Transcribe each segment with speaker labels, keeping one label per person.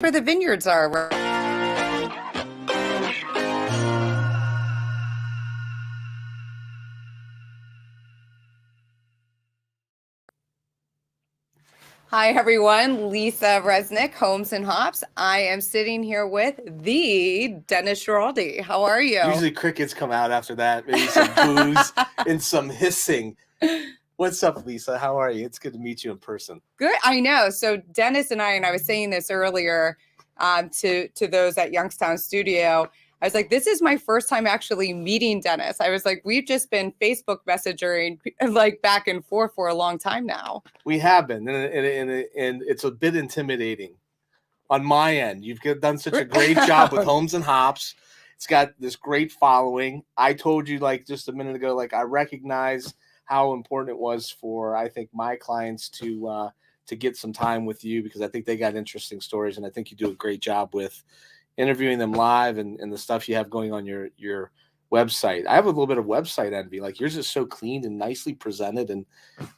Speaker 1: where the vineyards are. Hi, everyone. Lisa Resnick, Homes and Hops. I am sitting here with the Dennis Schiraldi. How are you?
Speaker 2: Usually crickets come out after that. Maybe some booze and some hissing. What's up, Lisa? How are you? It's good to meet you in person.
Speaker 1: Good. I know. So Dennis and I was saying this earlier to those at Youngstown Studio. I was like, this is my first time actually meeting Dennis. I was like, we've just been Facebook messaging like back and forth for a long time now.
Speaker 2: We have been, and it's a bit intimidating on my end. You've done such a great job with Homes and Hops. It's got this great following. I told you like just a minute ago, like I recognize how important it was for, I think, my clients to get some time with you, because I think they got interesting stories, and I think you do a great job with interviewing them live and the stuff you have going on your website. I have a little bit of website envy. Like yours is so clean and nicely presented, and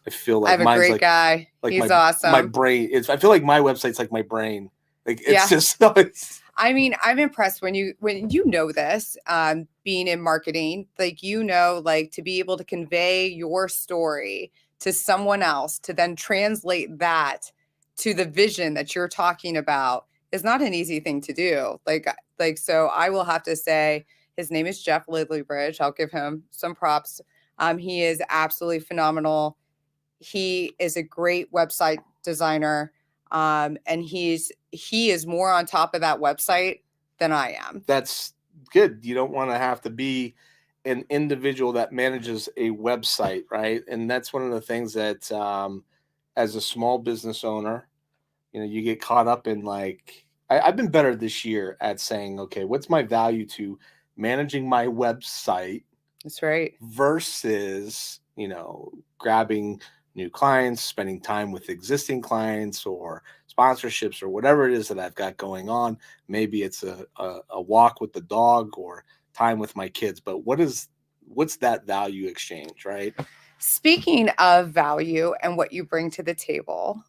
Speaker 2: I feel like
Speaker 1: I have a
Speaker 2: mine's
Speaker 1: great
Speaker 2: like,
Speaker 1: guy.
Speaker 2: like
Speaker 1: He's
Speaker 2: my,
Speaker 1: awesome.
Speaker 2: My brain. I feel like my website's like my brain. Like it's just. It's,
Speaker 1: I mean, I'm impressed when you know this, being in marketing, like, like to be able to convey your story to someone else, to then translate that to the vision that you're talking about is not an easy thing to do. So I will have to say his name is Jeff Lidleybridge. I'll give him some props. He is absolutely phenomenal. He is a great website designer. And he is more on top of that website than I am.
Speaker 2: That's good. You don't want to have to be an individual that manages a website, right? And that's one of the things that, as a small business owner, you get caught up in like, I've been better this year at saying, okay, what's my value to managing my website?
Speaker 1: That's right.
Speaker 2: Versus, grabbing new clients, spending time with existing clients or sponsorships or whatever it is that I've got going on. Maybe it's a walk with the dog or time with my kids, but what's that value exchange, right?
Speaker 1: Speaking of value and what you bring to the table,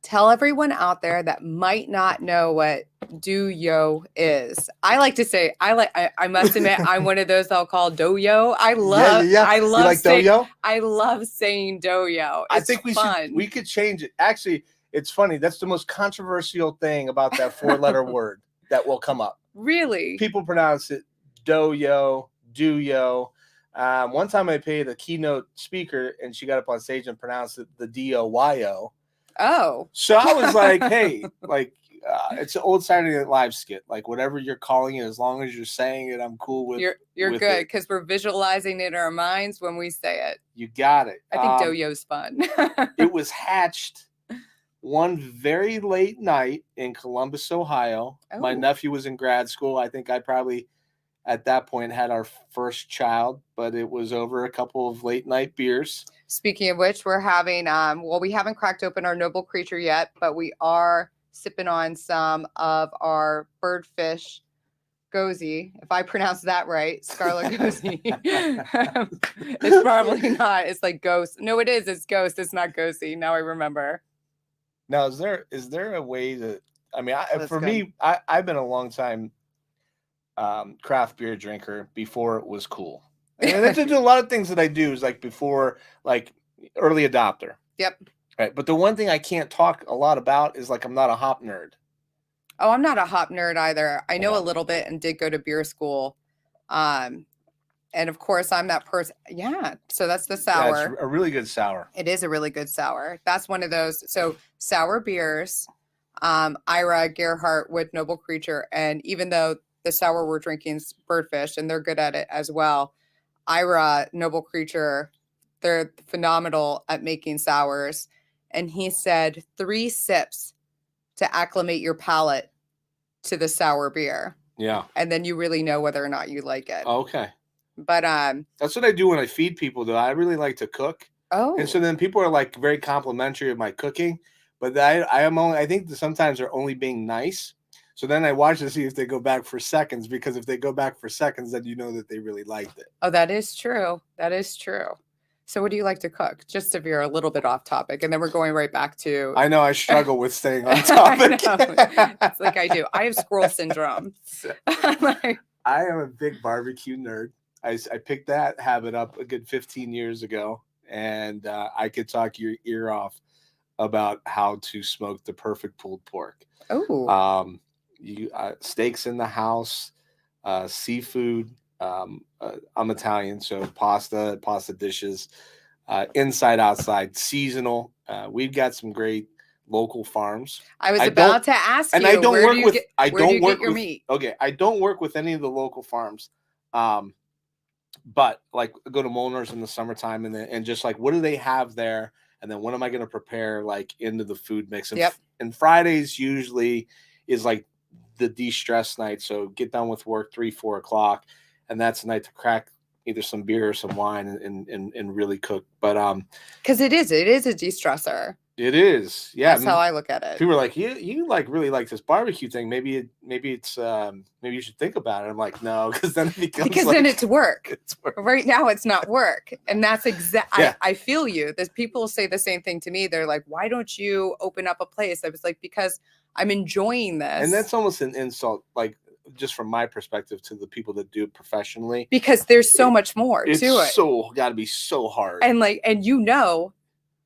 Speaker 1: tell everyone out there that might not know what do-yo is. I like to say, I must admit, I'm one of those I'll call do-yo. I love
Speaker 2: you like do-yo?
Speaker 1: I love saying do-yo.
Speaker 2: I think we could change it. Actually, it's funny. That's the most controversial thing about that 4-letter word that will come up.
Speaker 1: Really?
Speaker 2: People pronounce it do-yo, do-yo. One time I paid a keynote speaker and she got up on stage and pronounced it the D-O-Y-O.
Speaker 1: Oh.
Speaker 2: So I was like, hey, it's an old Saturday Night Live skit. Like whatever you're calling it, as long as you're saying it, I'm cool with.
Speaker 1: You're good, because we're visualizing it in our minds when we say it.
Speaker 2: You got it.
Speaker 1: I think do-yo's fun.
Speaker 2: It was hatched one very late night in Columbus, Ohio. Oh. My nephew was in grad school. I think I probably at that point had our first child, but it was over a couple of late night beers.
Speaker 1: Speaking of which, we're having, we haven't cracked open our Noble Creature yet, but we are sipping on some of our birdfish gozi. If I pronounce that right, Scarlet gozi. It's probably not. It's like ghost. No, it is. It's ghost. It's not gozi. Now I remember.
Speaker 2: Now, is there a way to, I mean, for me, I've been a long time craft beer drinker before it was cool. And there's a lot of things that I do is like before, like early adopter.
Speaker 1: Yep.
Speaker 2: Right. But the one thing I can't talk a lot about is like I'm not a hop nerd.
Speaker 1: Oh, I'm not a hop nerd either. I know a little bit and did go to beer school. And of course, I'm that person. Yeah. So that's the sour.
Speaker 2: Yeah, it's a really good sour.
Speaker 1: It is a really good sour. That's one of those. So sour beers, Ira, Gerhardt with Noble Creature. And even though the sour we're drinking is birdfish and they're good at it as well, Ira, Noble Creature, they're phenomenal at making sours. And he said 3 sips to acclimate your palate to the sour beer.
Speaker 2: Yeah.
Speaker 1: And then you really know whether or not you like it.
Speaker 2: Okay.
Speaker 1: But
Speaker 2: that's what I do when I feed people, though. I really like to cook.
Speaker 1: Oh.
Speaker 2: And so then people are like very complimentary of my cooking, but I think that sometimes they're only being nice. So then I watch to see if they go back for seconds, because if they go back for seconds, then you know that they really liked it.
Speaker 1: Oh, that is true. That is true. So what do you like to cook? Just if you're a little bit off topic, and then we're going right back to.
Speaker 2: I know I struggle with staying on topic.
Speaker 1: It's like I do. I have squirrel syndrome.
Speaker 2: I am a big barbecue nerd. I picked that habit up a good 15 years ago, and I could talk your ear off about how to smoke the perfect pulled pork.
Speaker 1: Oh.
Speaker 2: Steaks in the house, seafood. I'm Italian, so pasta dishes, inside, outside, seasonal. We've got some great local farms.
Speaker 1: I was about to ask you,
Speaker 2: I don't
Speaker 1: where
Speaker 2: work
Speaker 1: do you
Speaker 2: with.
Speaker 1: get,
Speaker 2: I
Speaker 1: where do
Speaker 2: don't
Speaker 1: you
Speaker 2: work
Speaker 1: get your
Speaker 2: with.
Speaker 1: meat?
Speaker 2: Okay, I don't work with any of the local farms. But like go to Molnar's in the summertime and just like what do they have there? And then what am I going to prepare like into the food mix? And,
Speaker 1: Yep.
Speaker 2: And Fridays usually is like the de-stress night. So get done with work 3-4 o'clock, and that's the night to crack either some beer or some wine and really cook. But
Speaker 1: because it is a de-stressor.
Speaker 2: It is, yeah.
Speaker 1: That's how I look at it.
Speaker 2: People are like, you like really like this barbecue thing. Maybe it's maybe you should think about it. I'm like, no, because then it becomes
Speaker 1: then it's work.
Speaker 2: It's work.
Speaker 1: Right now, it's not work, and that's exactly.
Speaker 2: Yeah.
Speaker 1: I feel you. There's people say the same thing to me. They're like, "Why don't you open up a place?" I was like, "Because I'm enjoying this."
Speaker 2: And that's almost an insult, like just from my perspective, to the people that do it professionally.
Speaker 1: Because there's so much more to it.
Speaker 2: It's so got to be so hard.
Speaker 1: And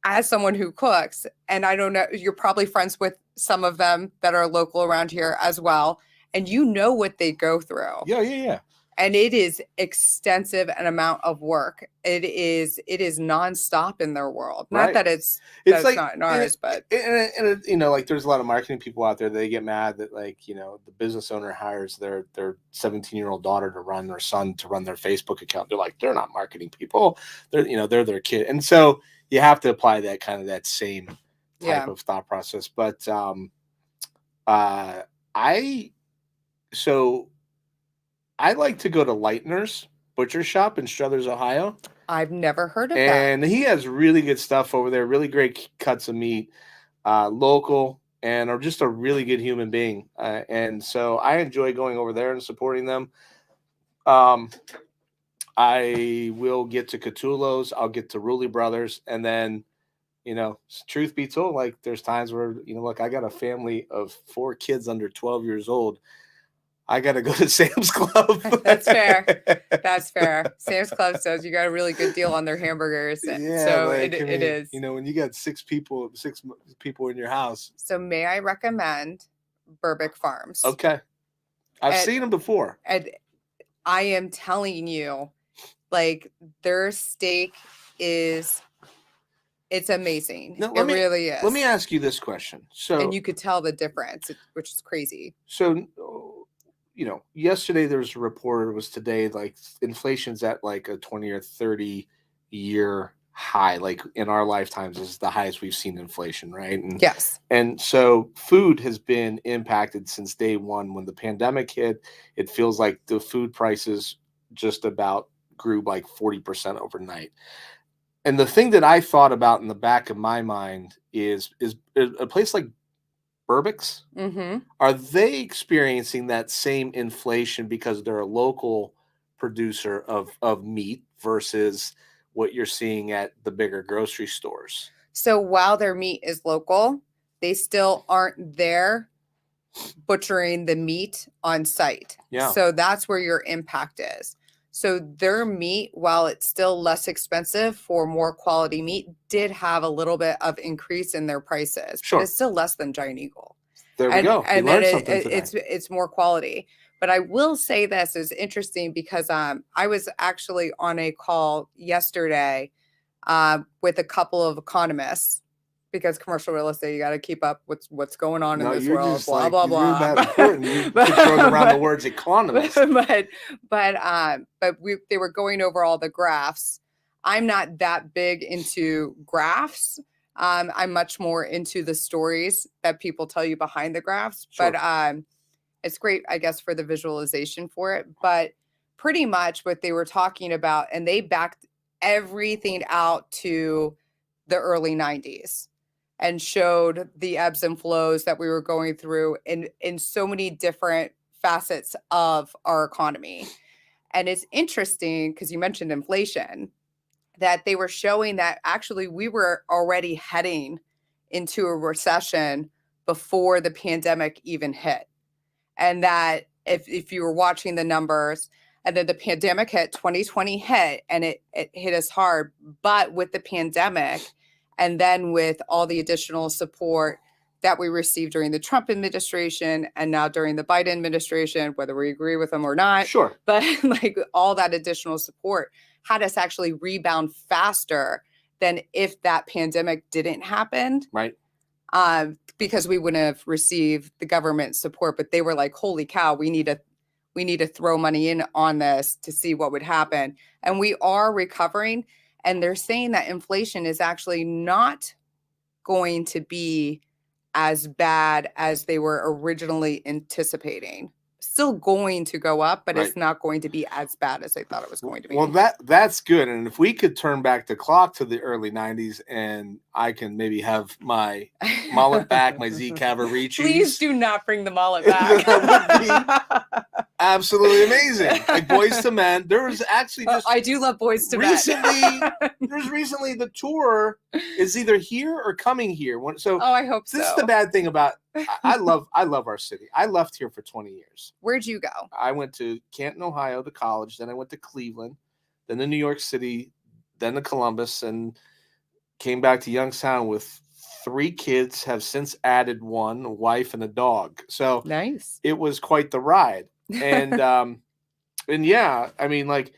Speaker 1: as someone who cooks, and I don't know, you're probably friends with some of them that are local around here as well, and you know what they go through.
Speaker 2: Yeah.
Speaker 1: And it is extensive an amount of work. It is nonstop in their world. Not
Speaker 2: Right.
Speaker 1: that it's
Speaker 2: like,
Speaker 1: not in ours, but
Speaker 2: like there's a lot of marketing people out there. They get mad that the business owner hires their 17-year-old daughter to run their son to run their Facebook account. They're like, they're not marketing people. They're their kid, and so you have to apply that same type of thought process. But I like to go to Leitner's Butcher Shop in Struthers, Ohio.
Speaker 1: I've never heard of that.
Speaker 2: And he has really good stuff over there, really great cuts of meat, local, and are just a really good human being. And so I enjoy going over there and supporting them. I will get to Catullo's, I'll get to Rulli Brothers, and then, truth be told, like there's times where, look, I got a family of 4 kids under 12 years old. I got to go to Sam's Club.
Speaker 1: That's fair. That's fair. Sam's Club says you got a really good deal on their hamburgers.
Speaker 2: Yeah,
Speaker 1: so it is.
Speaker 2: When you got 6 people in your house.
Speaker 1: So may I recommend Burbick Farms?
Speaker 2: Okay. I've seen them before.
Speaker 1: And I am telling you, like their steak it's amazing. Really is.
Speaker 2: Let me ask you this question.
Speaker 1: And you could tell the difference, which is crazy.
Speaker 2: So, yesterday there was a report, it was today, like inflation's at like a 20 or 30 year high. Like in our lifetimes is the highest we've seen inflation, right? And,
Speaker 1: yes.
Speaker 2: And so food has been impacted since day one. When the pandemic hit, it feels like the food prices just about grew like 40% overnight. And the thing that I thought about in the back of my mind is a place like Burbick's.
Speaker 1: Mm-hmm.
Speaker 2: Are they experiencing that same inflation because they're a local producer of meat versus what you're seeing at the bigger grocery stores?
Speaker 1: So while their meat is local, they still aren't there butchering the meat on site.
Speaker 2: Yeah.
Speaker 1: So that's where your impact is. So their meat, while it's still less expensive for more quality meat, did have a little bit of increase in their prices.
Speaker 2: Sure.
Speaker 1: But it's still less than Giant Eagle.
Speaker 2: There we go.
Speaker 1: And it's more quality. But I will say this is interesting because I was actually on a call yesterday with a couple of economists, because commercial real estate, you got to keep up with what's going on in this world. Blah blah blah.
Speaker 2: You're that important. You throw around the words economist.
Speaker 1: But they were going over all the graphs. I'm not that big into graphs. I'm much more into the stories that people tell you behind the graphs. Sure. But it's great, I guess, for the visualization for it. But pretty much what they were talking about, and they backed everything out to the early 90s and showed the ebbs and flows that we were going through in so many different facets of our economy. And it's interesting because you mentioned inflation. that they were showing that actually we were already heading into a recession before the pandemic even hit. And that if you were watching the numbers, and then the pandemic hit, 2020 hit, and it hit us hard. But with the pandemic, and then with all the additional support that we received during the Trump administration and now during the Biden administration, whether we agree with them or not,
Speaker 2: Sure.
Speaker 1: but like all that additional support had us actually rebound faster than if that pandemic didn't happen.
Speaker 2: Right.
Speaker 1: Because we wouldn't have received the government support, but they were like, holy cow, we need to throw money in on this to see what would happen. And we are recovering. And they're saying that inflation is actually not going to be as bad as they were originally anticipating. Still going to go up, but it's not going to be as bad as they thought it was going to be.
Speaker 2: Well, that's good. And if we could turn back the clock to the early 90s and I can maybe have my mullet back, my Z Cavariccis.
Speaker 1: Please do not bring the mullet back.
Speaker 2: That would be absolutely amazing. Like Boys to Men. There was actually just
Speaker 1: I do love Boys to
Speaker 2: Men. There's recently the tour is either here or coming here. So
Speaker 1: I hope so.
Speaker 2: This is the bad thing about I love our city. I left here for 20 years.
Speaker 1: Where'd you go?
Speaker 2: I went to Canton, Ohio to college. Then I went to Cleveland, then to New York City, then to Columbus, and came back to Youngstown with 3 kids, have since added 1, a wife and a dog. So
Speaker 1: nice.
Speaker 2: It was quite the ride. And and yeah, I mean, like,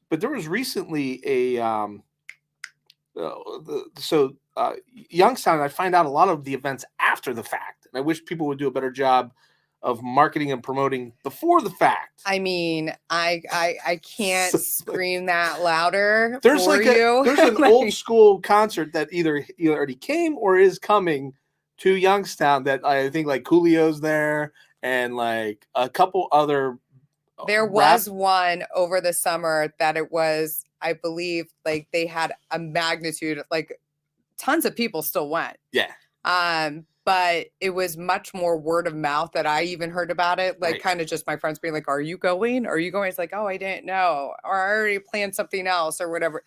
Speaker 2: but there was recently a Youngstown, I find out a lot of the events after the fact. And I wish people would do a better job of marketing and promoting before the fact.
Speaker 1: I mean, I can't scream that louder.
Speaker 2: There's
Speaker 1: for you.
Speaker 2: There's an old school concert that either already came or is coming to Youngstown that I think like Coolio's there and like a couple other.
Speaker 1: There was one over the summer that it was, I believe, like they had a magnitude, like tons of people still went.
Speaker 2: Yeah.
Speaker 1: But it was much more word of mouth that I even heard about it. Like kind of just my friends being like, are you going? Are you going? It's like, oh, I didn't know. Or I already planned something else or whatever.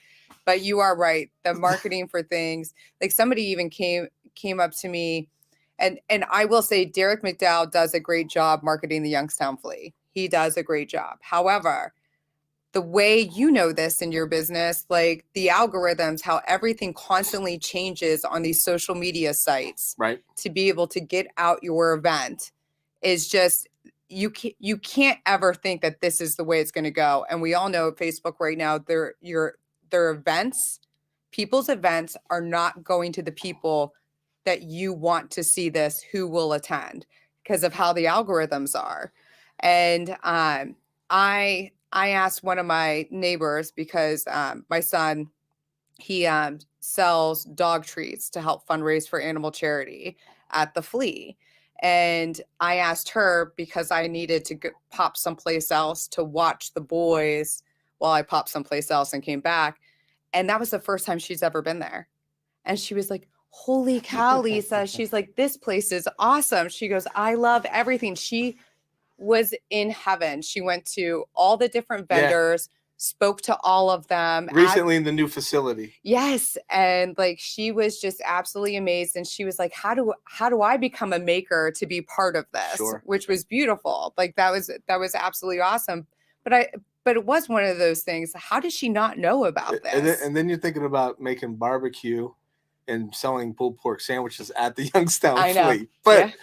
Speaker 1: But you are right. The marketing for things, like somebody even came up to me and I will say Derek McDowell does a great job marketing the Youngstown Flea. He does a great job. However, the way you know this in your business, like the algorithms, how everything constantly changes on these social media sites,
Speaker 2: right? To
Speaker 1: be able to get out your event is just, you can't ever think that this is the way it's going to go. And we all know Facebook right now, their events, people's events are not going to the people that you want to see this, who will attend because of how the algorithms are. And I asked one of my neighbors because my son, he sells dog treats to help fundraise for animal charity at the Flea. And I asked her because I needed to pop someplace else to watch the boys while I popped someplace else and came back. And that was the first time she's ever been there. And she was like, holy cow, Lisa. She's like, this place is awesome. She goes, I love everything. She was in heaven. She went to all the different vendors, spoke to all of them.
Speaker 2: Recently in the new facility.
Speaker 1: Yes. And like, she was just absolutely amazed. And she was like, how do I become a maker to be part of this?
Speaker 2: Sure.
Speaker 1: Which was beautiful. Like that was absolutely awesome. But it was one of those things. How did she not know about this?
Speaker 2: And then you're thinking about making barbecue and selling pulled pork sandwiches at the Youngstown Flea. But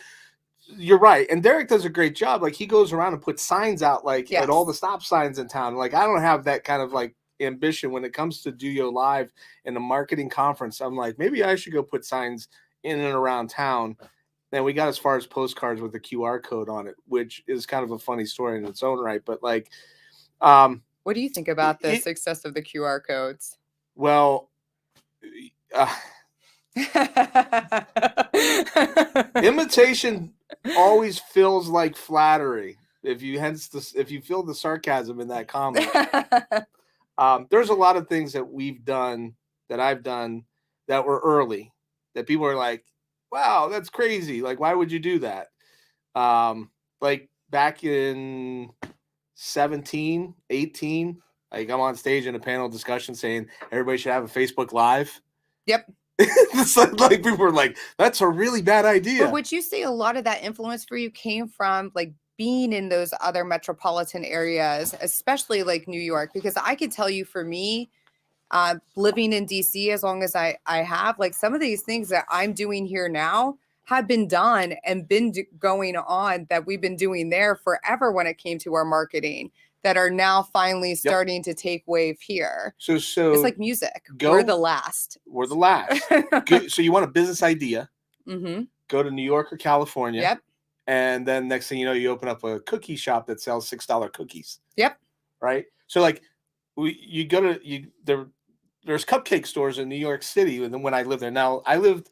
Speaker 2: you're right. And Derek does a great job. Like he goes around and puts signs out like at all the stop signs in town. Like I don't have that kind of like ambition when it comes to Duyo Live and the marketing conference. I'm like, maybe I should go put signs in and around town. And we got as far as postcards with the QR code on it, which is kind of a funny story in its own right. But like,
Speaker 1: what do you think about the success of the QR codes?
Speaker 2: Well, imitation always feels like flattery. If you feel the sarcasm in that comment, there's a lot of things that I've done that were early that people are like, wow, that's crazy. Like, why would you do that? Like back in 17, 18, Like I'm on stage in a panel discussion saying everybody should have a Facebook Live.
Speaker 1: Yep.
Speaker 2: It's like people were like, that's a really bad idea.
Speaker 1: But would you say a lot of that influence for you came from like being in those other metropolitan areas, especially like New York? Because I could tell you for me, living in DC as long as I have, like some of these things that I'm doing here now have been done and been going on that we've been doing there forever when it came to our marketing that are now finally starting to take wave here.
Speaker 2: So
Speaker 1: it's like music. We're the last.
Speaker 2: We're the last. So you want a business idea?
Speaker 1: Mm-hmm.
Speaker 2: Go to New York or California.
Speaker 1: Yep.
Speaker 2: And then next thing you know, you open up a cookie shop that sells $6 cookies.
Speaker 1: Yep.
Speaker 2: Right. So like there's cupcake stores in New York City. And then when I lived there, now I lived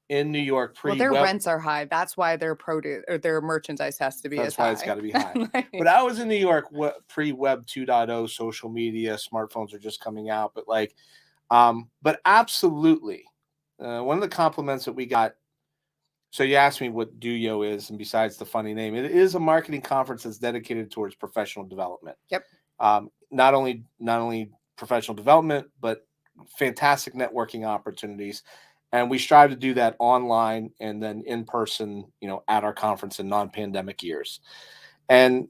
Speaker 2: in New York
Speaker 1: well, their rents are high. That's why their produce or their merchandise has to be as high.
Speaker 2: That's why it's got to be high. But I was in New York pre-Web 2.0, social media, smartphones are just coming out. But like, but absolutely, one of the compliments that we got. So you asked me what Duyo is, and besides the funny name, it is a marketing conference that's dedicated towards professional development.
Speaker 1: Yep.
Speaker 2: Not only professional development, but fantastic networking opportunities. And we strive to do that online and then in person, at our conference in non-pandemic years. And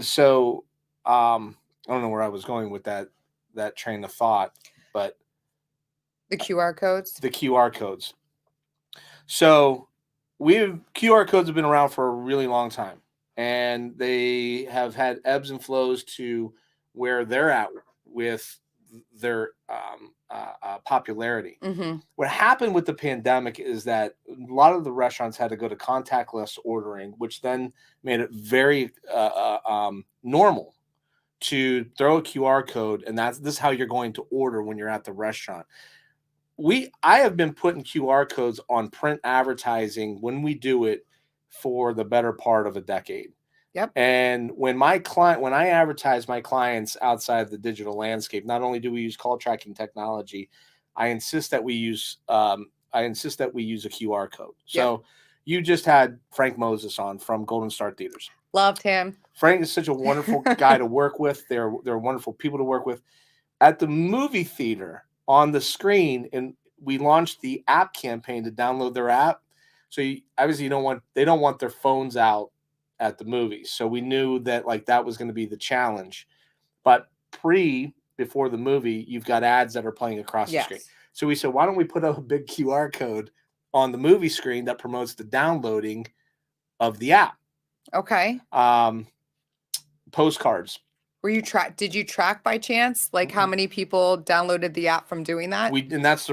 Speaker 2: so I don't know where I was going with that train of thought, but
Speaker 1: the QR codes.
Speaker 2: So QR codes have been around for a really long time, and they have had ebbs and flows to where they're at with their popularity.
Speaker 1: Mm-hmm.
Speaker 2: What happened with the pandemic is that a lot of the restaurants had to go to contactless ordering, which then made it very normal to throw a QR code, and this is how you're going to order when you're at the restaurant. I have been putting QR codes on print advertising when we do it for the better part of a decade.
Speaker 1: Yep.
Speaker 2: And when I advertise my clients outside the digital landscape, not only do we use call tracking technology, I insist that we use a QR code. So you just had Frank Moses on from Golden Star Theaters.
Speaker 1: Loved him.
Speaker 2: Frank is such a wonderful guy to work with. They're wonderful people to work with. At the movie theater on the screen, and we launched the app campaign to download their app. So obviously they don't want their phones out at the movies. So we knew that that was going to be the challenge. But before the movie, you've got ads that are playing across the screen. So we said, why don't we put a big QR code on the movie screen that promotes the downloading of the app?
Speaker 1: Okay.
Speaker 2: Postcards.
Speaker 1: Did you track by chance how many people downloaded the app from doing that?
Speaker 2: And that's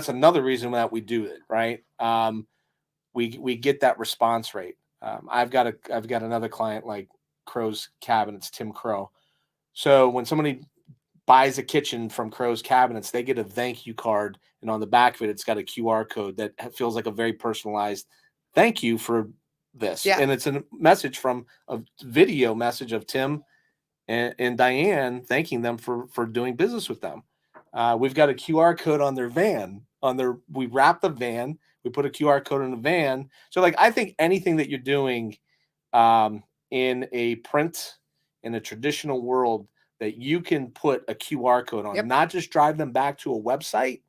Speaker 2: another reason that we do it, right? We get that response rate. I've got another client like Crow's Cabinets, Tim Crow. So when somebody buys a kitchen from Crow's Cabinets, they get a thank you card, and on the back of it, it's got a QR code that feels like a very personalized thank you for this.
Speaker 1: Yeah.
Speaker 2: And it's a message from a video message of Tim and Diane thanking them for doing business with them. We've got a QR code on their van. We wrap the van. We put a QR code in the van. So I think anything that you're doing in a traditional world that you can put a QR code on, not just drive them back to a website,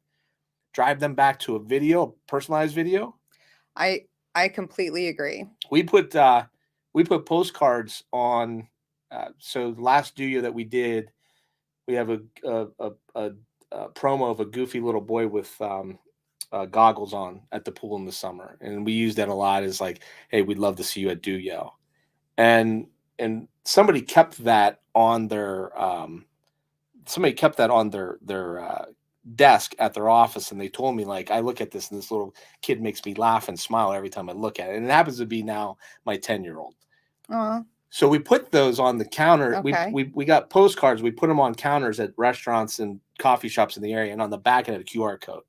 Speaker 2: drive them back to a video, a personalized video.
Speaker 1: I completely agree.
Speaker 2: We put postcards on. So the last Duyo that we did, we have a promo of a goofy little boy with goggles on at the pool in the summer, and we use that a lot as hey, we'd love to see you at Duyo, and somebody kept that on their desk at their office, and they told me I look at this and this little kid makes me laugh and smile every time I look at it, and it happens to be now my 10-year-old. So we put those on the counter.
Speaker 1: Okay.
Speaker 2: We got postcards. We put them on counters at restaurants and coffee shops in the area, and on the back it had a QR code,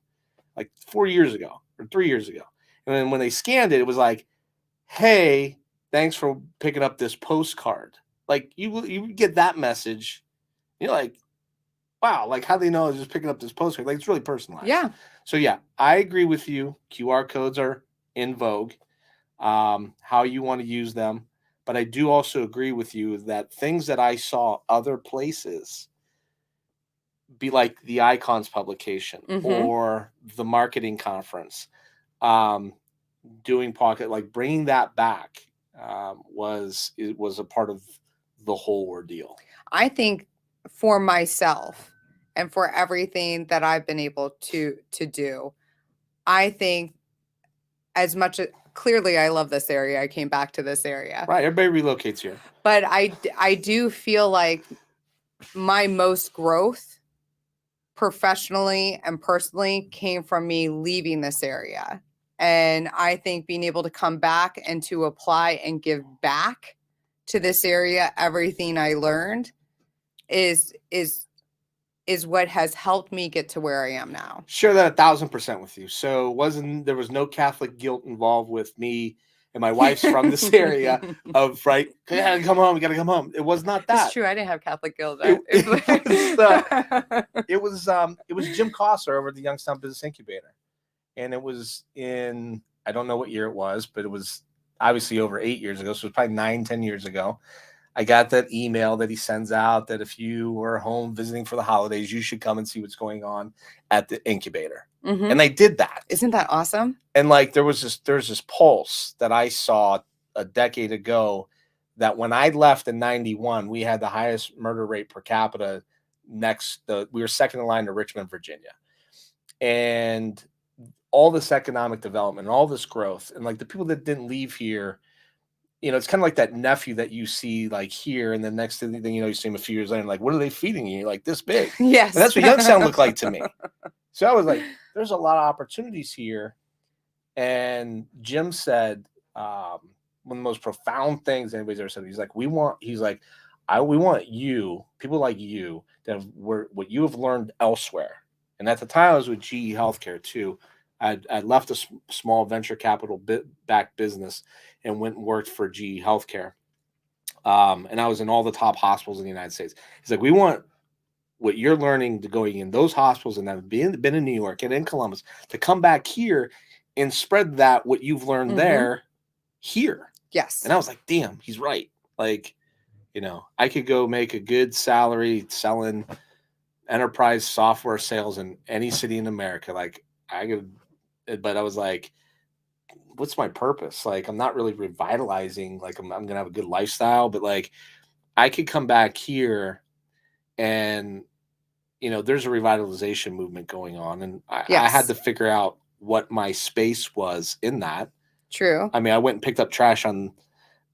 Speaker 2: 4 years ago or 3 years ago. And then when they scanned it, it was "Hey, thanks for picking up this postcard." You get that message, you're wow, how do they know I was just picking up this postcard? It's really personalized.
Speaker 1: Yeah.
Speaker 2: So yeah, I agree with you. QR codes are in vogue. How you want to use them. But I do also agree with you that things that I saw other places be like the Icons publication or the marketing conference, doing pocket, like bringing that back was a part of the whole ordeal.
Speaker 1: I think for myself and for everything that I've been able to do, I think as much as clearly I love this area, I came back to this area.
Speaker 2: Right, everybody relocates here.
Speaker 1: But I do feel like my most growth professionally and personally came from me leaving this area. And I think being able to come back and to apply and give back to this area everything I learned is what has helped me get to where I am now.
Speaker 2: Share that 1,000% with you. So there was no Catholic guilt involved with me and my wife's from this area of right. We gotta come home. We gotta come home. It was not that.
Speaker 1: It's true. I didn't have Catholic guilt.
Speaker 2: It was Jim Costler over at the Youngstown Business Incubator, and it was in, I don't know what year it was, but it was obviously over 8 years ago. So it was probably 9-10 years ago. I got that email that he sends out that if you were home visiting for the holidays, you should come and see what's going on at the incubator. And I did that.
Speaker 1: Isn't that awesome?
Speaker 2: And like there's this pulse that I saw a decade ago that when I left in 91, we had the highest murder rate per capita. We were second in line to Richmond, Virginia. And all this economic development and all this growth, and like the people that didn't leave here, it's kind of like that nephew that you see like here, and the next thing you see him a few years later, like, what are they feeding you? You're like, this big.
Speaker 1: Yes.
Speaker 2: And that's what Youngstown looked like to me. So I was like, there's a lot of opportunities here. And Jim said, one of the most profound things anybody's ever said. He's like, we want you, people like you, that have what you have learned elsewhere. And at the time, I was with GE Healthcare too. I'd left a small venture capital backed business and went and worked for GE Healthcare. And I was in all the top hospitals in the United States. He's like, we want what you're learning to going in those hospitals and have been in New York and in Columbus to come back here and spread what you've learned there here.
Speaker 1: Yes.
Speaker 2: And I was like, damn, he's right. Like, I could go make a good salary selling enterprise software sales in any city in America. Like but I was like, what's my purpose? Like, I'm not really revitalizing. Like I'm going to have a good lifestyle, but like I could come back here and, there's a revitalization movement going on. And I had to figure out what my space was in that.
Speaker 1: True.
Speaker 2: I mean, I went and picked up trash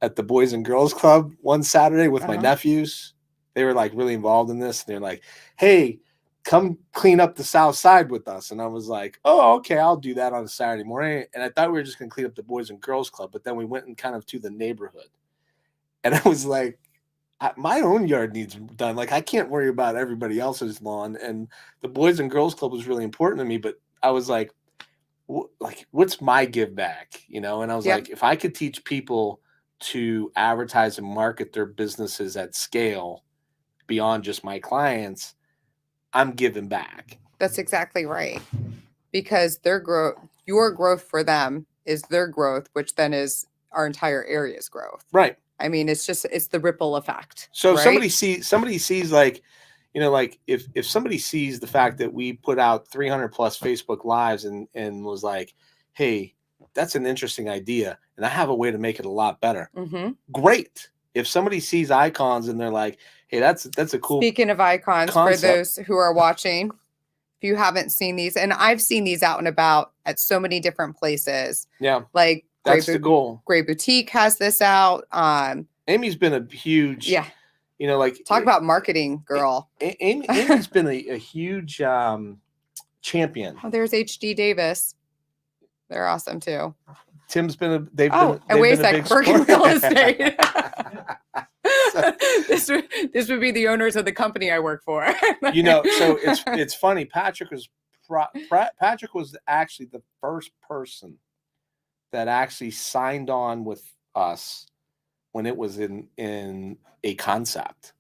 Speaker 2: at the Boys and Girls Club one Saturday with my nephews. They were like really involved in this. And they're like, hey, come clean up the South Side with us. And I was like, oh, okay, I'll do that on a Saturday morning. And I thought we were just going to clean up the Boys and Girls Club. But then we went and kind of to the neighborhood. And I was like, my own yard needs done. Like, I can't worry about everybody else's lawn. And the Boys and Girls Club was really important to me. But I was like, what's my give back? And I was like, if I could teach people to advertise and market their businesses at scale beyond just my clients, I'm giving back.
Speaker 1: That's exactly right. Because your growth for them is their growth, which then is our entire area's growth.
Speaker 2: Right.
Speaker 1: I mean, it's the ripple effect.
Speaker 2: So
Speaker 1: right?
Speaker 2: somebody sees like, like if somebody sees the fact that we put out 300 plus Facebook lives and was like, hey, that's an interesting idea, and I have a way to make it a lot better. Great. If somebody sees Icons and they're like, hey, that's a cool.
Speaker 1: Speaking of Icons,
Speaker 2: concept.
Speaker 1: For those who are watching, if you haven't seen these, and I've seen these out and about at so many different places.
Speaker 2: Yeah.
Speaker 1: Like
Speaker 2: that's the goal.
Speaker 1: Gray Boutique has this out.
Speaker 2: Amy's been a huge.
Speaker 1: Yeah.
Speaker 2: Like
Speaker 1: talk about marketing, girl.
Speaker 2: Amy's been a huge champion.
Speaker 1: Oh, there's HD Davis. They're awesome too.
Speaker 2: Tim's been
Speaker 1: and wait a sec, Bergen Real Estate. So, this would be the owners of the company I work for.
Speaker 2: So it's funny. Patrick was actually the first person that actually signed on with us when it was in a concept.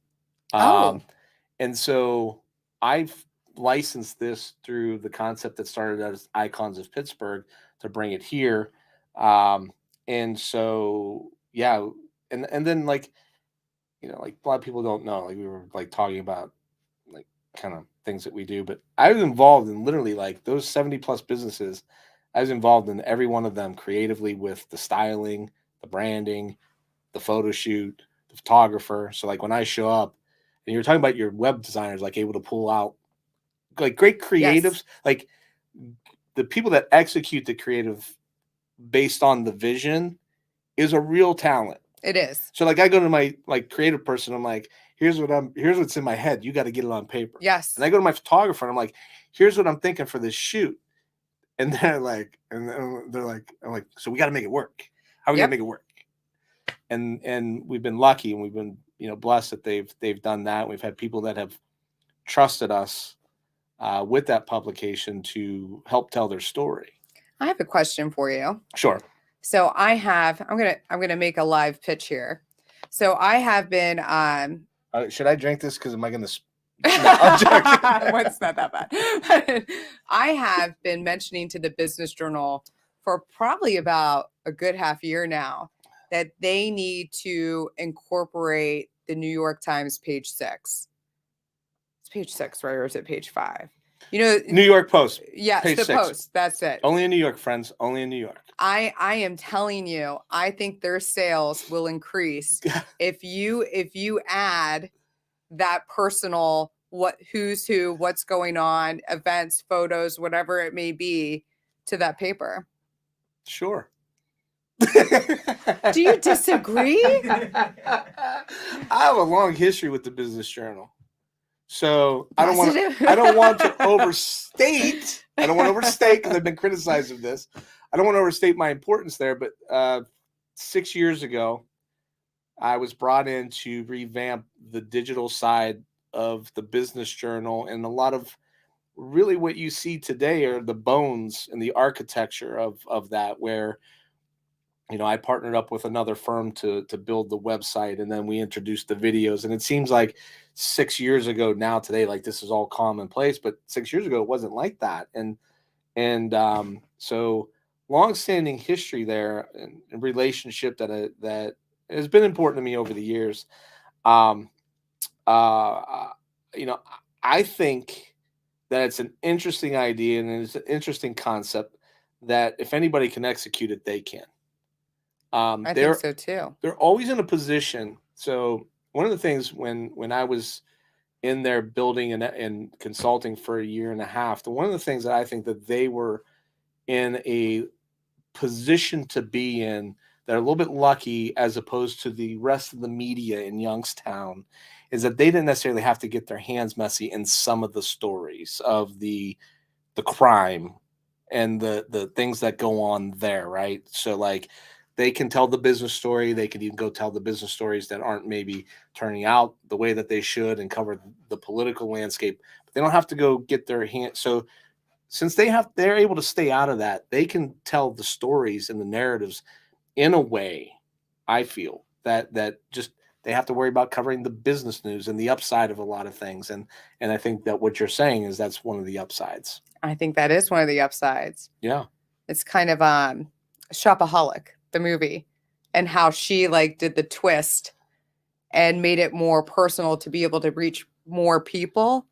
Speaker 2: And so I've licensed this through the concept that started as Icons of Pittsburgh to bring it here. And so, yeah. And then like, like a lot of people don't know, like we were like talking about like kind of things that we do, but I was involved in literally like those 70 plus businesses. I was involved in every one of them creatively with the styling, the branding, the photo shoot, the photographer. So like when I show up and you're talking about your web designers, like able to pull out like great creatives,
Speaker 1: Yes,
Speaker 2: like the people that execute the creative based on the vision is a real talent.
Speaker 1: it is.
Speaker 2: So like I go to my like creative person, I'm like, here's what's in my head. You got to get it on paper.
Speaker 1: Yes.
Speaker 2: And I go to my photographer and I'm like, here's what I'm thinking for this shoot. And they're like, I'm like, so we got to make it work. How are we gonna
Speaker 1: Yep.
Speaker 2: make it work? And we've been lucky and we've been, blessed that they've done that. We've had people that have trusted us with that publication to help tell their story.
Speaker 1: I have a question for you.
Speaker 2: Sure.
Speaker 1: So I'm gonna make a live pitch here. So I have been
Speaker 2: Should I drink this? Because am I gonna?
Speaker 1: No,
Speaker 2: I'm joking.
Speaker 1: well, it's not that bad. I have been mentioning to the Business Journal for probably about a good half year now that they need to incorporate the New York Times page 6. It's page 6, right? Or is it page 5?
Speaker 2: New York Post.
Speaker 1: Yes,
Speaker 2: page
Speaker 1: the
Speaker 2: 6.
Speaker 1: Post. That's it.
Speaker 2: Only in New York, friends. Only in New York.
Speaker 1: I am telling you, I think their sales will increase if you add that personal who's who, what's going on, events, photos, whatever it may be, to that paper.
Speaker 2: Sure.
Speaker 1: Do you disagree?
Speaker 2: I have a long history with the Business Journal, so I don't want to overstate. I don't want to overstate because I've been criticized of this. I don't want to overstate my importance there, but 6 years ago, I was brought in to revamp the digital side of the Business Journal, and a lot of really what you see today are the bones and the architecture of that, where I partnered up with another firm to build the website, and then we introduced the videos. And it seems like 6 years ago now today, like this is all commonplace, but 6 years ago it wasn't like that. And so long-standing history there and relationship that has been important to me over the years. I think that it's an interesting idea and it's an interesting concept that if anybody can execute it, they can.
Speaker 1: I think so too.
Speaker 2: They're always in a position. So one of the things when I was in there building and consulting for a year and a half, one of the things that I think that they were in a position to be in, they're a little bit lucky as opposed to the rest of the media in Youngstown, is that they didn't necessarily have to get their hands messy in some of the stories of the crime and the things that go on there, right? So like they can tell the business story. They can even go tell the business stories that aren't maybe turning out the way that they should and cover the political landscape. But they don't have to go get their hands. So since they're able to stay out of that, they can tell the stories and the narratives in a way, I feel, that just they have to worry about covering the business news and the upside of a lot of things. And I think that what you're saying is that's one of the upsides.
Speaker 1: I think that is one of the upsides.
Speaker 2: Yeah.
Speaker 1: It's kind of Shopaholic, the movie, and how she like did the twist and made it more personal to be able to reach more people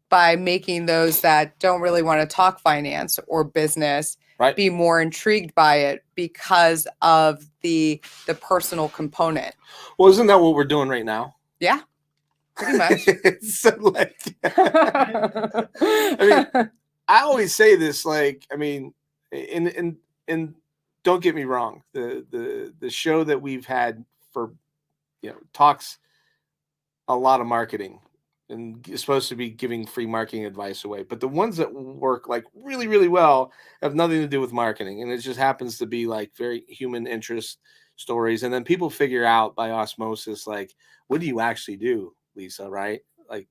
Speaker 1: by making those that don't really want to talk finance or business be more intrigued by it because of the personal component.
Speaker 2: Well, isn't that what we're doing right now?
Speaker 1: Yeah, pretty much.
Speaker 2: So like, I mean, I always say this, like, I mean, and don't get me wrong, the show that we've had for talks a lot of marketing and is supposed to be giving free marketing advice away. But the ones that work like really, really well have nothing to do with marketing. And it just happens to be like very human interest stories. And then people figure out by osmosis, like, what do you actually do, Lisa? Right? Like,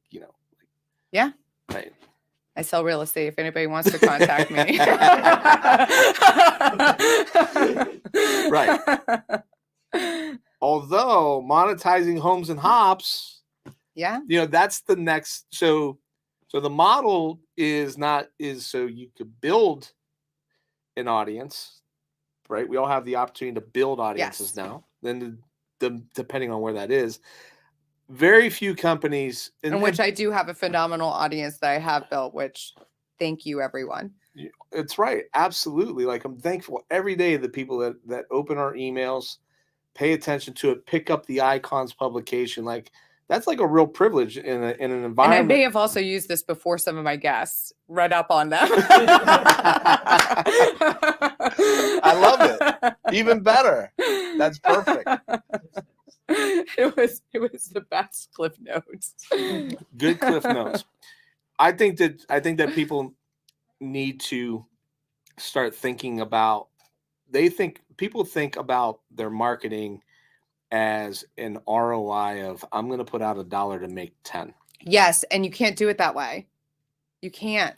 Speaker 1: Yeah.
Speaker 2: Right.
Speaker 1: I sell real estate if anybody wants to contact me.
Speaker 2: Right. Although monetizing homes and hops,
Speaker 1: yeah,
Speaker 2: that's the next. So the model is so you could build an audience, right? We all have the opportunity to build audiences now. Then depending on where that is, very few companies,
Speaker 1: in which I do have a phenomenal audience that I have built, which thank you, everyone.
Speaker 2: It's right. Absolutely. Like, I'm thankful every day the people that open our emails, pay attention to it, pick up the Icons publication. Like, that's like a real privilege in an environment.
Speaker 1: And I may have also used this before some of my guests, read up on them.
Speaker 2: I love it. Even better. That's perfect.
Speaker 1: It was the best Cliff Notes.
Speaker 2: Good Cliff Notes. I think that people need to start thinking about, people think about their marketing as an ROI of, I'm going to put out $1 to make 10.
Speaker 1: Yes, and you can't do it that way. You can't.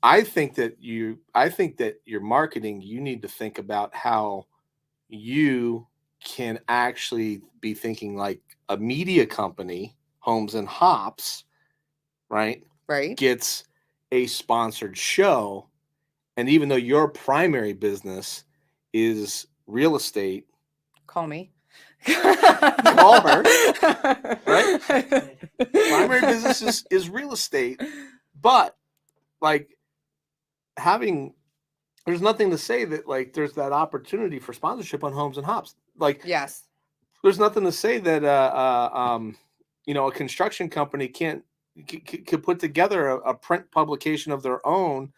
Speaker 2: I think that your marketing, you need to think about how you can actually be thinking like a media company, Homes and Hops, right?
Speaker 1: Right.
Speaker 2: Gets a sponsored show. And even though your primary business is real estate,
Speaker 1: call me.
Speaker 2: Call her. Right? Primary business is real estate, but like there's nothing to say that like there's that opportunity for sponsorship on Homes and Hops. Like,
Speaker 1: yes,
Speaker 2: there's nothing to say that a construction company could put together a print publication of their own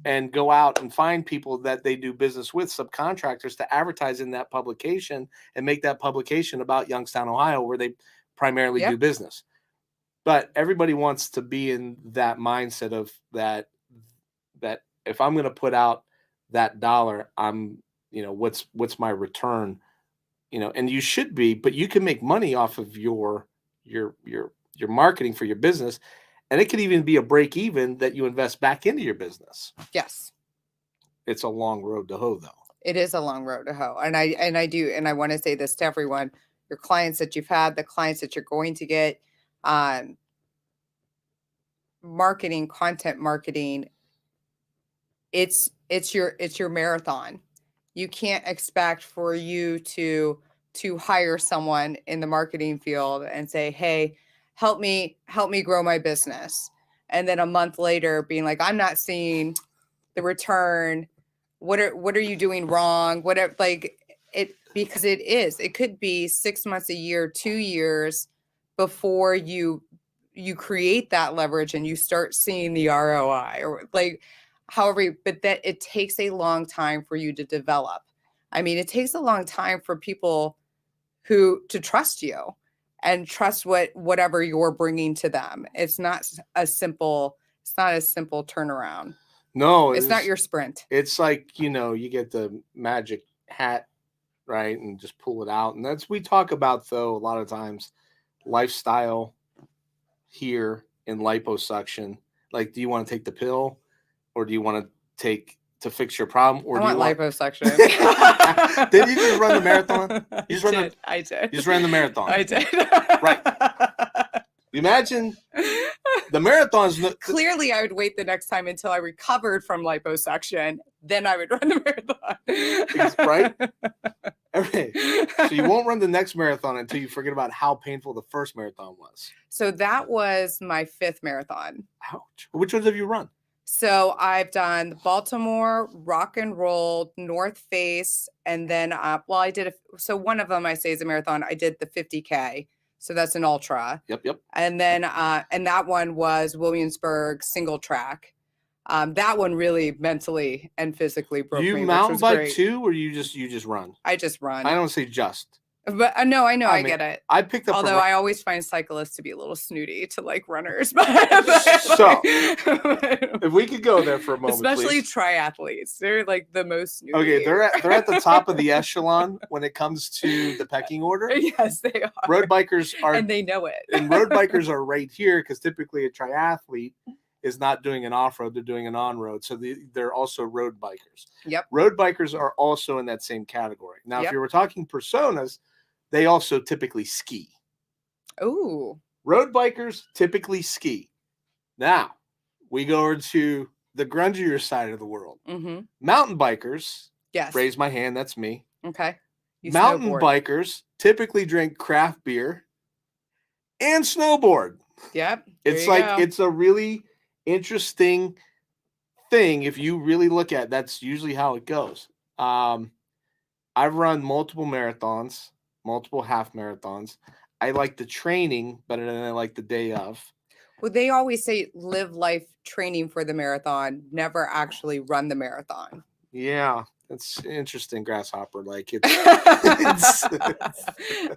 Speaker 2: and go out and find people that they do business with, subcontractors, to advertise in that publication and make that publication about Youngstown, Ohio, where they primarily do business. But everybody wants to be in that mindset of that if I'm going to put out that $1, I'm, what's my return, and you should be, but you can make money off of your marketing for your business. And it could even be a break even that you invest back into your business.
Speaker 1: Yes.
Speaker 2: It's a long road to hoe, though.
Speaker 1: It is a long road to hoe. And I want to say this to everyone, your clients that you've had, the clients that you're going to get, marketing, content marketing, it's your marathon. You can't expect for you to hire someone in the marketing field and say, hey, help me grow my business. And then a month later being like, I'm not seeing the return. What are you doing wrong? Whatever, because it could be 6 months, a year, 2 years before you create that leverage and you start seeing the ROI, or however, but that it takes a long time for you to develop. I mean, it takes a long time for people to trust you and trust whatever you're bringing to them. It's not a simple turnaround.
Speaker 2: No,
Speaker 1: it's not your sprint.
Speaker 2: It's like, you get the magic hat, right? And just pull it out. And we talk about, though, a lot of times, lifestyle here in liposuction. Like, do you want to take the pill, or do you want to take to fix your problem, or
Speaker 1: I want liposuction?
Speaker 2: Did you just run the marathon?
Speaker 1: I did.
Speaker 2: You just ran the marathon.
Speaker 1: I did.
Speaker 2: Right. Imagine the marathon's
Speaker 1: clearly I would wait the next time until I recovered from liposuction. Then I would run the marathon.
Speaker 2: Right? Okay. So you won't run the next marathon until you forget about how painful the first marathon was.
Speaker 1: So that was my 5th marathon.
Speaker 2: Ouch. Which ones have you run?
Speaker 1: So I've done Baltimore, Rock and Roll, North Face, and then I did so one of them I say is a marathon. I did the 50K. So that's an ultra.
Speaker 2: Yep.
Speaker 1: And then and that one was Williamsburg single track. That one really mentally and physically broke me.
Speaker 2: You mountain bike too, or you just run?
Speaker 1: I just run.
Speaker 2: I don't say just.
Speaker 1: But no, I know, I get it.
Speaker 2: I picked up.
Speaker 1: Although I always find cyclists to be a little snooty to runners.
Speaker 2: So if we could go there for a moment,
Speaker 1: especially
Speaker 2: please.
Speaker 1: Triathletes, they're the most snooty.
Speaker 2: Okay, they're at the top of the echelon when it comes to the pecking order.
Speaker 1: Yes, they are.
Speaker 2: Road bikers are,
Speaker 1: and they know it.
Speaker 2: And road bikers are right here because typically a triathlete is not doing an off-road, they're doing an on-road. So they're also road bikers.
Speaker 1: Yep.
Speaker 2: Road bikers are also in that same category. Now, if you were talking personas, they also typically ski.
Speaker 1: Ooh.
Speaker 2: Road bikers typically ski. Now, we go over to the grungier side of the world.
Speaker 1: Mm-hmm.
Speaker 2: Mountain bikers.
Speaker 1: Yes.
Speaker 2: Raise my hand, that's me.
Speaker 1: Okay.
Speaker 2: Mountain bikers typically drink craft beer and snowboard.
Speaker 1: Yep. There
Speaker 2: It's
Speaker 1: you
Speaker 2: like,
Speaker 1: go.
Speaker 2: it's a really interesting thing. If you really look at, that's usually how it goes. Um, I've run multiple marathons, multiple half marathons. I like the training better than I like the day of.
Speaker 1: Well, they always say live life training for the marathon, never actually run the marathon.
Speaker 2: Yeah, that's interesting, Grasshopper. Like, it's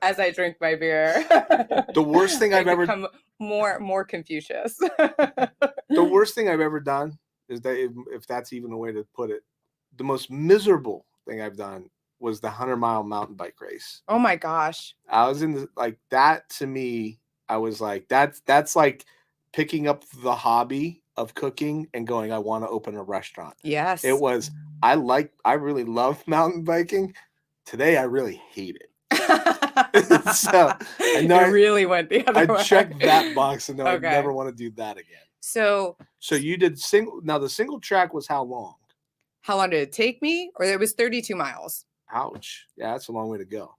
Speaker 1: As I drink my beer,
Speaker 2: the worst thing
Speaker 1: I
Speaker 2: I've ever
Speaker 1: become more Confucius.
Speaker 2: the worst thing I've ever done is that, if that's even a way to put it, the most miserable thing I've done was the 100-mile mountain bike race.
Speaker 1: Oh my gosh.
Speaker 2: I was in the, like, that to me, I was like, that's like picking up the hobby of cooking and going, I want to open a restaurant.
Speaker 1: Yes.
Speaker 2: It was, I really love mountain biking. Today I really hate it. So I know
Speaker 1: you really went the other way.
Speaker 2: I checked that box and know
Speaker 1: Okay.
Speaker 2: I never want to do that again.
Speaker 1: So
Speaker 2: you did single. Now the single track was how long?
Speaker 1: How long did it take me? Or it was 32 miles.
Speaker 2: Ouch. Yeah, that's a long way to go.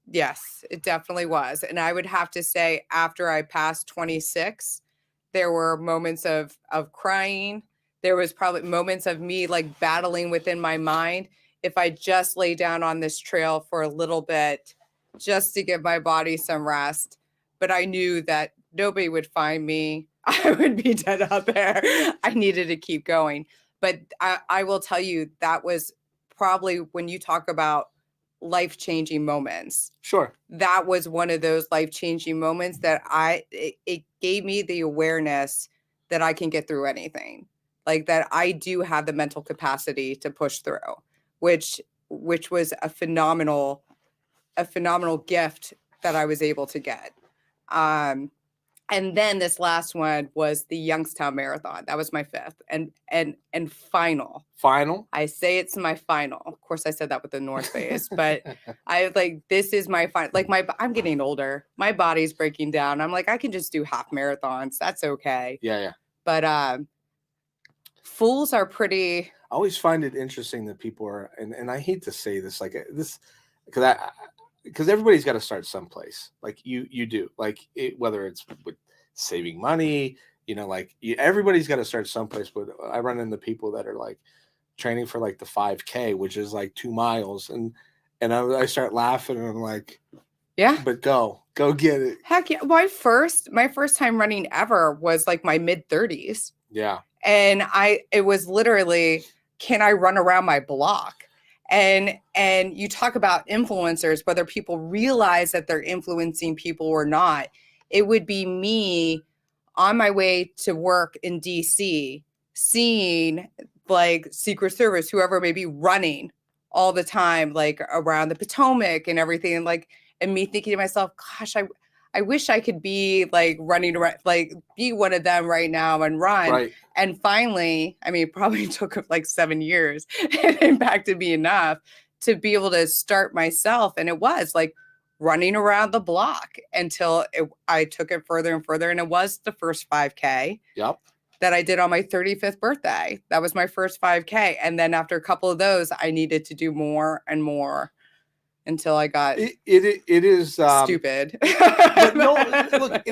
Speaker 1: Yes, it definitely was. And I would have to say, after I passed 26, there were moments of crying. There was probably moments of me like battling within my mind. If I just lay down on this trail for a little bit, just to give my body some rest. But I knew that nobody would find me. I would be dead out there. I needed to keep going. But I will tell you, that was probably, when you talk about life-changing moments,
Speaker 2: Sure.
Speaker 1: that was one of those life-changing moments that it gave me the awareness that I can get through anything. Like, that I do have the mental capacity to push through, which was a phenomenal gift that I was able to get. And then this last one was the Youngstown Marathon. That was my fifth and final.
Speaker 2: Final?
Speaker 1: I say it's my final. Of course, I said that with the North Face, but I like, this is my final. Like, I'm getting older. My body's breaking down. I'm like, I can just do half marathons. That's okay.
Speaker 2: Yeah.
Speaker 1: But fools are pretty.
Speaker 2: I always find it interesting that people are, and I hate to say this, like this, because everybody's got to start someplace. Like you do, like whether it's with saving money, like everybody's got to start someplace. But I run into people that are like training for like the 5K, which is like 2 miles, and I start laughing and I'm like,
Speaker 1: yeah,
Speaker 2: but go get it.
Speaker 1: Heck yeah. My first time running ever was like my mid-30s.
Speaker 2: Yeah.
Speaker 1: And it was literally, can I run around my block? And you talk about influencers, whether people realize that they're influencing people or not. It would be me on my way to work in DC, seeing like Secret Service, whoever may be running all the time, like around the Potomac and everything. And me thinking to myself, gosh, I wish I could be like running around, like be one of them right now and run.
Speaker 2: Right.
Speaker 1: And finally, I mean, it probably took like 7 years. It impacted me enough to be able to start myself. And it was like running around the block until I took it further and further. And it was the first 5K.
Speaker 2: Yep.
Speaker 1: That I did on my 35th birthday. That was my first 5K. And then after a couple of those, I needed to do more and more until I got
Speaker 2: it is
Speaker 1: stupid.
Speaker 2: But no, look,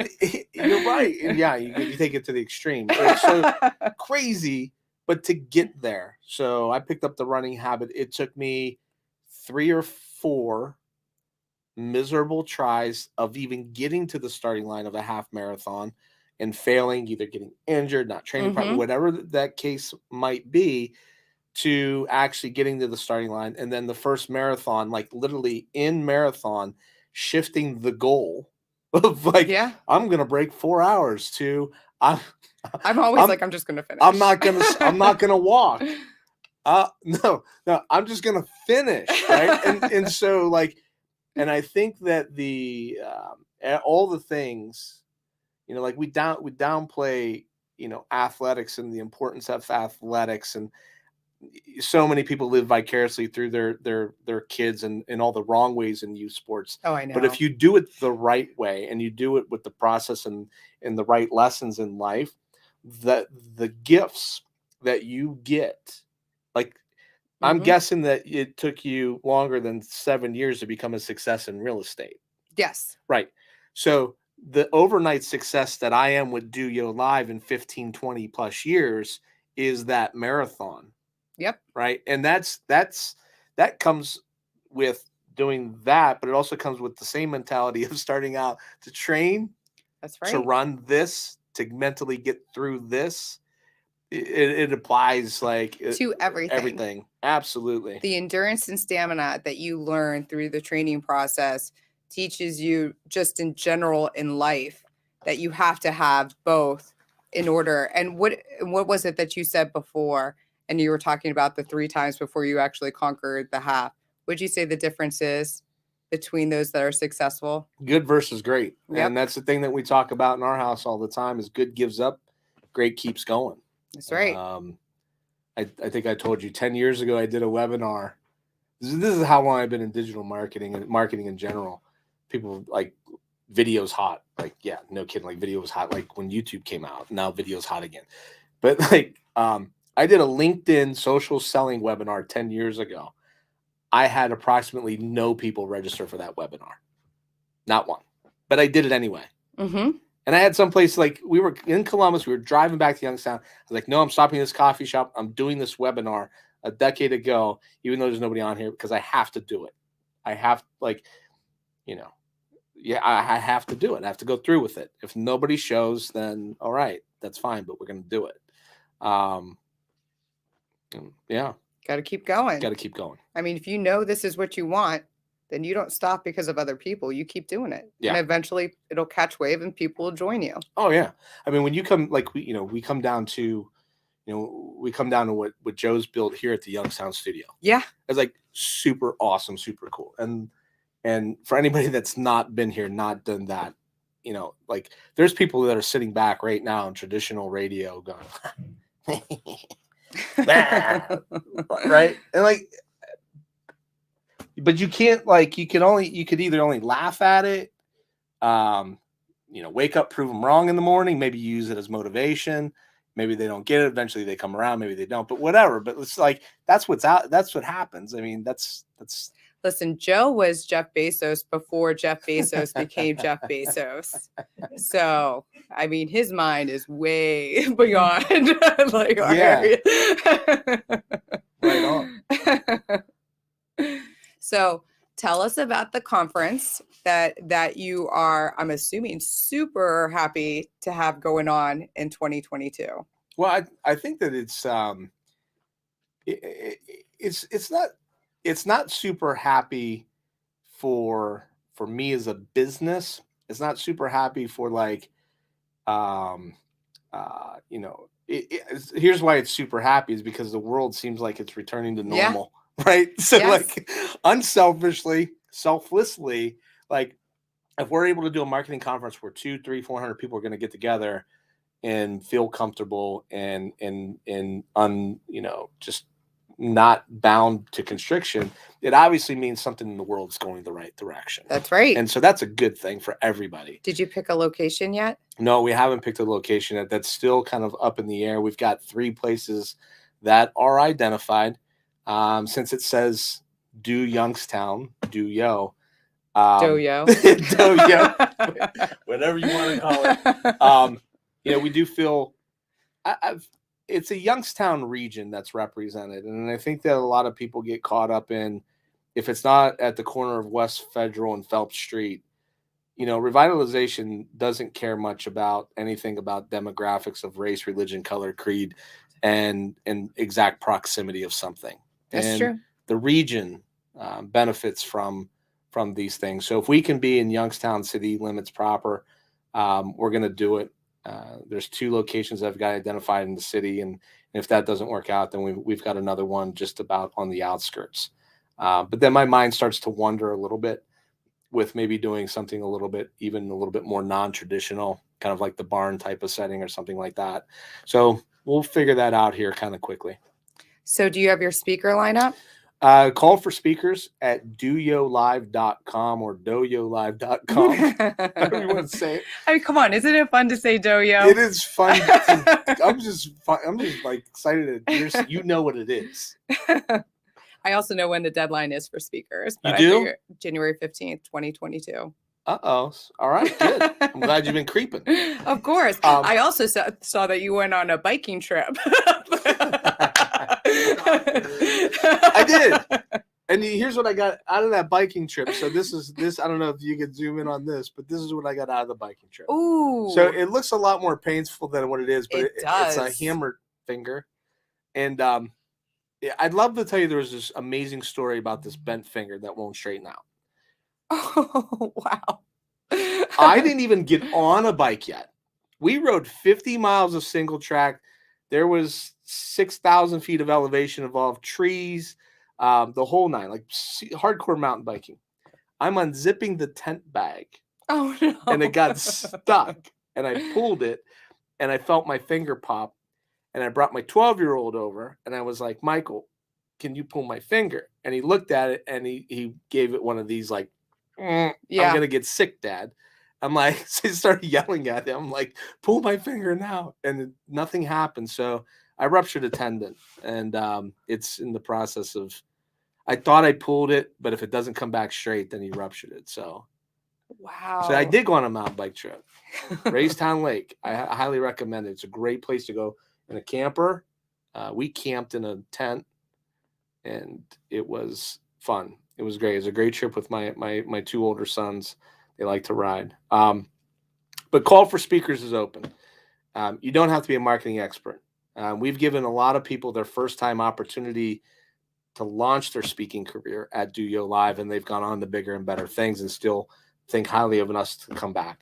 Speaker 2: you're right. And yeah, you take it to the extreme. It's so crazy, but to get there. So I picked up the running habit. It took me 3 or 4 miserable tries of even getting to the starting line of a half marathon and failing, either getting injured, not training properly, whatever that case might be, to actually getting to the starting line. And then the first marathon, like literally in marathon, shifting the goal of like, I'm going to break 4 hours to, I'm
Speaker 1: always like, I'm just going to finish.
Speaker 2: I'm not going to walk. No, I'm just going to finish. Right. And so like, and I think that all the things, like we downplay, athletics and the importance of athletics, and so many people live vicariously through their kids and in all the wrong ways in youth sports.
Speaker 1: Oh, I know.
Speaker 2: But if you do it the right way and you do it with the process and the right lessons in life, the gifts that you get, like I'm guessing that it took you longer than 7 years to become a success in real estate.
Speaker 1: Yes.
Speaker 2: Right. So the overnight success that I am with Do Yo Live in 15, 20 plus years is that marathon.
Speaker 1: Yep.
Speaker 2: Right. And that comes with doing that, but it also comes with the same mentality of starting out to train,
Speaker 1: That's right.
Speaker 2: to run this, to mentally get through this. It applies like
Speaker 1: to everything.
Speaker 2: Everything. Absolutely.
Speaker 1: The endurance and stamina that you learn through the training process teaches you just in general in life that you have to have both in order. And what was it that you said before? And you were talking about the 3 times before you actually conquered the half. Would you say the difference is between those that are successful?
Speaker 2: Good versus great.
Speaker 1: Yep.
Speaker 2: And that's the thing that we talk about in our house all the time is good gives up, great keeps going.
Speaker 1: That's right.
Speaker 2: I think I told you 10 years ago, I did a webinar. This is how long I've been in digital marketing and marketing in general. People like video's hot. Like, yeah, no kidding. Like video was hot. Like when YouTube came out, now video's hot again. But like, I did a LinkedIn social selling webinar 10 years ago. I had approximately no people register for that webinar. Not one, but I did it anyway.
Speaker 1: Mm-hmm.
Speaker 2: And I had someplace like we were in Columbus. We were driving back to Youngstown. I was like, no, I'm stopping this coffee shop. I'm doing this webinar a decade ago, even though there's nobody on here because I have to do it. I have I have to do it. I have to go through with it. If nobody shows, then all right, that's fine, but we're going to do it. Yeah.
Speaker 1: Got to keep going.
Speaker 2: Got to keep going.
Speaker 1: I mean, if you know this is what you want, then you don't stop because of other people. You keep doing it.
Speaker 2: Yeah.
Speaker 1: And eventually it'll catch wave and people will join you.
Speaker 2: Oh yeah. I mean, when you come, like we come down to, what Joe's built here at the Youngstown studio.
Speaker 1: Yeah.
Speaker 2: It's like super awesome, super cool. And for anybody that's not been here, not done that, like there's people that are sitting back right now in traditional radio going, right? And like, but you can't you could either only laugh at it, wake up, prove them wrong in the morning, maybe use it as motivation. Maybe they don't get it. Eventually they come around. Maybe they don't, but whatever. But it's like, that's what's out. That's what happens. I mean, that's.
Speaker 1: Listen, Joe was Jeff Bezos before Jeff Bezos became Jeff Bezos. So, I mean, his mind is way beyond like our area.
Speaker 2: Right on.
Speaker 1: So, tell us about the conference that you are, I'm assuming, super happy to have going on in 2022.
Speaker 2: Well, I think that it's not super happy for me as a business. It's not super happy for here's why it's super happy is because the world seems like it's returning to normal. Yeah. Right. So like unselfishly, selflessly, like if we're able to do a marketing conference where 200, 300, 400 people are going to get together and feel comfortable and just not bound to constriction, it obviously means something in the world's going the right direction.
Speaker 1: That's right.
Speaker 2: And so that's a good thing for everybody.
Speaker 1: Did you pick a location yet?
Speaker 2: No, we haven't picked a location yet. That's still kind of up in the air. We've got 3 places that are identified. Since it says Do Youngstown, Do Yo.
Speaker 1: Doyo.
Speaker 2: Doyo. Whatever you want to call it. We do feel it's a Youngstown region that's represented. And I think that a lot of people get caught up in, if it's not at the corner of West Federal and Phelps Street, revitalization doesn't care much about anything about demographics of race, religion, color, creed, and exact proximity of something.
Speaker 1: That's true.
Speaker 2: The region benefits from these things. So if we can be in Youngstown city limits proper, we're going to do it. There's 2 locations that I've got identified in the city, and if that doesn't work out, then we've got another one just about on the outskirts. But then my mind starts to wander a little bit with maybe doing something a little bit more non-traditional, kind of like the barn type of setting or something like that. So we'll figure that out here kind of quickly.
Speaker 1: So do you have your speaker lineup?
Speaker 2: Call for speakers at doyolive.com or doyolive.com. However you want to say it.
Speaker 1: I mean, come on. Isn't it fun to say doyo?
Speaker 2: It is fun. I'm just like excited to you know what it is.
Speaker 1: I also know when the deadline is for speakers.
Speaker 2: You do?
Speaker 1: January 15th, 2022.
Speaker 2: Uh-oh. All right, good. I'm glad you've been creeping.
Speaker 1: Of course. I also saw that you went on a biking trip.
Speaker 2: I did. And here's what I got out of that biking trip. So this, I don't know if you could zoom in on this, but this is what I got out of the biking trip.
Speaker 1: Ooh.
Speaker 2: So it looks a lot more painful than what it is, but
Speaker 1: does.
Speaker 2: It's a hammered finger. And I'd love to tell you there was this amazing story about this bent finger that won't straighten out.
Speaker 1: Oh, wow.
Speaker 2: I didn't even get on a bike yet. We rode 50 miles of single track. There was 6,000 feet of elevation involved, trees, the whole nine, like hardcore mountain biking. I'm unzipping the tent bag.
Speaker 1: Oh, no.
Speaker 2: And it got stuck. And I pulled it, and I felt my finger pop. And I brought my 12-year-old over, and I was like, Michael, can you pull my finger? And he looked at it, and he gave it one of these, like, I'm going to get sick, Dad. I'm like, so I started yelling at him. I'm like, pull my finger now. And nothing happened. So I ruptured a tendon, and it's in the process of, I thought I pulled it, but if it doesn't come back straight, then he ruptured it. So,
Speaker 1: wow.
Speaker 2: So I did go on a mountain bike trip. Raystown Lake. I highly recommend it. It's a great place to go in a camper. We camped in a tent, and it was fun. It was great. It was a great trip with my two older sons. They like to ride. But Call for Speakers is open. You don't have to be a marketing expert. We've given a lot of people their first time opportunity to launch their speaking career at Do Yo Live, and they've gone on to bigger and better things and still think highly of us to come back.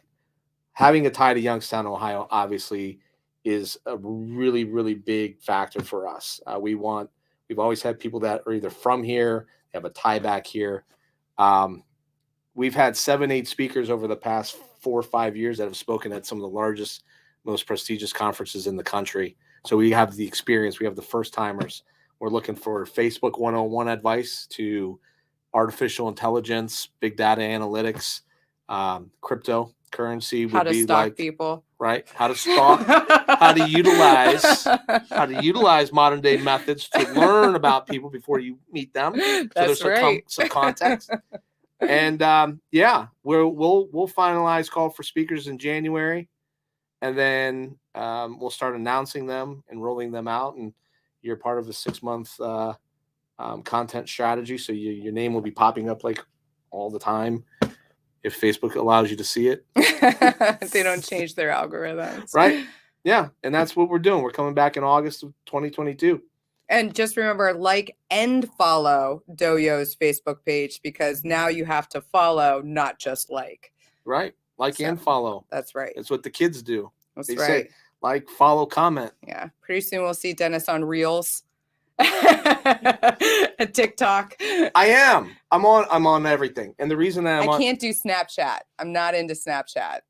Speaker 2: Having a tie to Youngstown, Ohio, obviously is a really, really big factor for us. We've always had people that are either from here, they have a tie back here. We've had 7-8 speakers over the past 4 or 5 years that have spoken at some of the largest, most prestigious conferences in the country. So we have the experience. We have the first timers. We're looking for Facebook 101 advice to artificial intelligence, big data analytics, cryptocurrency.
Speaker 1: How to stalk people.
Speaker 2: Right. How to stalk, how to utilize modern day methods to learn about people before you meet them.
Speaker 1: That's
Speaker 2: so there's some context. And we'll finalize Call for Speakers in January, and then we'll start announcing them and rolling them out. And you're part of a 6-month content strategy, so your name will be popping up like all the time if Facebook allows you to see it.
Speaker 1: They don't change their algorithms,
Speaker 2: right? Yeah, and that's what we're doing. We're coming back in August of 2022.
Speaker 1: And just remember, like and follow Doyo's Facebook page, because now you have to follow, not just like.
Speaker 2: Right. And follow.
Speaker 1: That's right.
Speaker 2: It's what the kids do.
Speaker 1: They say,
Speaker 2: like, follow, comment.
Speaker 1: Yeah. Pretty soon we'll see Dennis on Reels. TikTok.
Speaker 2: I am. I'm on everything. And the reason that
Speaker 1: I can't do Snapchat. I'm not into Snapchat.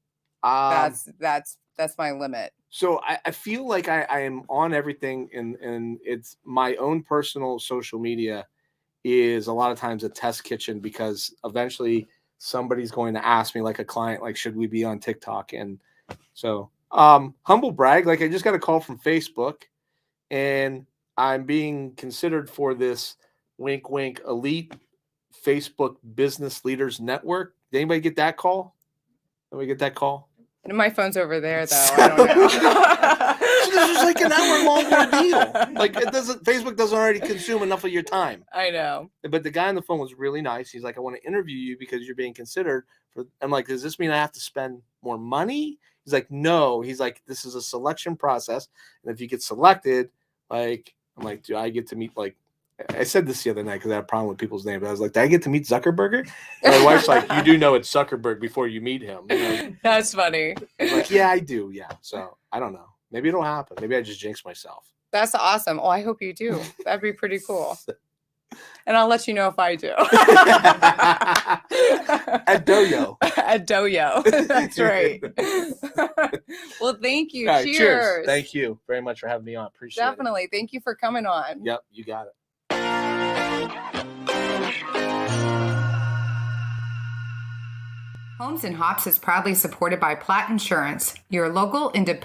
Speaker 1: That's my limit.
Speaker 2: So I feel like I am on everything, and it's my own personal social media is a lot of times a test kitchen, because eventually somebody's going to ask me, like a client, like, should we be on TikTok? And so humble brag, like I just got a call from Facebook, and I'm being considered for this wink, wink elite Facebook business leaders network. Did anybody get that call? Anybody get that call?
Speaker 1: My phone's over there, though. I don't know.
Speaker 2: So this is like an hour-long ordeal. Like, Facebook doesn't already consume enough of your time.
Speaker 1: I know.
Speaker 2: But the guy on the phone was really nice. He's like, I want to interview you because you're being considered for. I'm like, does this mean I have to spend more money? He's like, no. He's like, this is a selection process, and if you get selected, like, I'm like, do I get to meet, like, I said this the other night because I had a problem with people's names. I was like, did I get to meet Zuckerberg? And my wife's like, you do know it's Zuckerberg before you meet him. You know?
Speaker 1: That's funny.
Speaker 2: I was like, yeah, I do. Yeah. So I don't know. Maybe it'll happen. Maybe I just jinx myself.
Speaker 1: That's awesome. Oh, I hope you do. That'd be pretty cool. And I'll let you know if I do.
Speaker 2: At Doyo.
Speaker 1: At Doyo. That's right. Well, thank you.
Speaker 2: Right,
Speaker 1: cheers.
Speaker 2: Thank you very much for having me on. Appreciate it.
Speaker 1: Definitely. Thank you for coming on.
Speaker 2: Yep, you got it.
Speaker 1: Homes and Hops is proudly supported by Platt Insurance, your local independent